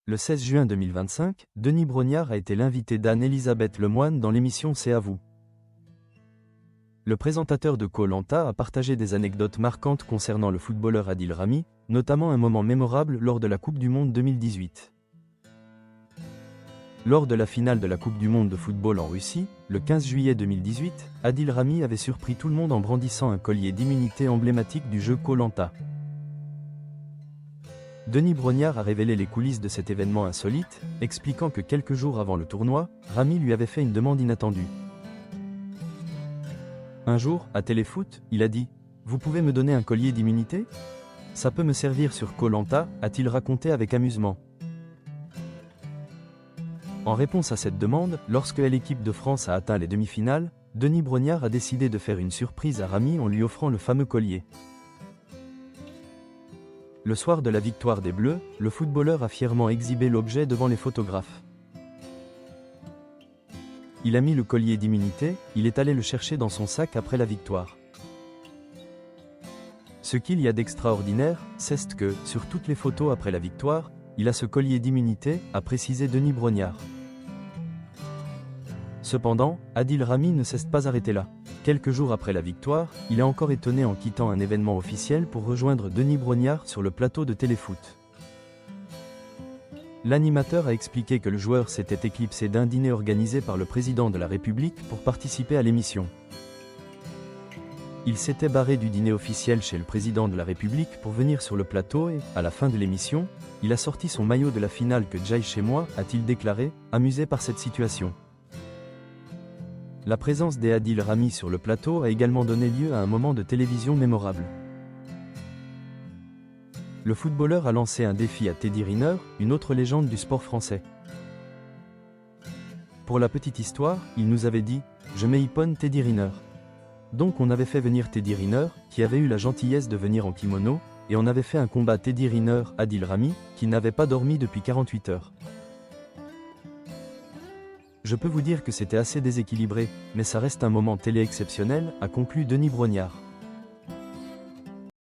Le 16 juin 2025, Denis Brognard a été l'invité d'Anne-Elisabeth Lemoine dans l'émission C'est à vous. Le présentateur de Koh-Lanta a partagé des anecdotes marquantes concernant le footballeur Adil Rami, notamment un moment mémorable lors de la Coupe du Monde 2018. Lors de la finale de la Coupe du Monde de football en Russie, le 15 juillet 2018, Adil Rami avait surpris tout le monde en brandissant un collier d'immunité emblématique du jeu Koh-Lanta. Denis Brognard a révélé les coulisses de cet événement insolite, expliquant que quelques jours avant le tournoi, Rami lui avait fait une demande inattendue. Un jour, à Téléfoot, il a dit « Vous pouvez me donner un collier d'immunité ? Ça peut me servir sur Koh-Lanta », a-t-il raconté avec amusement. En réponse à cette demande, lorsque l'équipe de France a atteint les demi-finales, Denis Brognard a décidé de faire une surprise à Rami en lui offrant le fameux collier. Le soir de la victoire des Bleus, le footballeur a fièrement exhibé l'objet devant les photographes. Il a mis le collier d'immunité, il est allé le chercher dans son sac après la victoire. Ce qu'il y a d'extraordinaire, c'est que, sur toutes les photos après la victoire, il a ce collier d'immunité, a précisé Denis Brognard. Cependant, Adil Rami ne s'est pas arrêté là. Quelques jours après la victoire, il est encore étonné en quittant un événement officiel pour rejoindre Denis Brognard sur le plateau de Téléfoot. L'animateur a expliqué que le joueur s'était éclipsé d'un dîner organisé par le président de la République pour participer à l'émission. Il s'était barré du dîner officiel chez le président de la République pour venir sur le plateau et, à la fin de l'émission, il a sorti son maillot de la finale que Jaï chez moi, a-t-il déclaré, amusé par cette situation. La présence d'Adil Rami sur le plateau a également donné lieu à un moment de télévision mémorable. Le footballeur a lancé un défi à Teddy Riner, une autre légende du sport français. Pour la petite histoire, il nous avait dit « Je m'éponne Teddy Riner ». Donc on avait fait venir Teddy Riner, qui avait eu la gentillesse de venir en kimono, et on avait fait un combat Teddy Riner-Adil Rami, qui n'avait pas dormi depuis 48 heures. Je peux vous dire que c'était assez déséquilibré, mais ça reste un moment télé exceptionnel, a conclu Denis Brognard.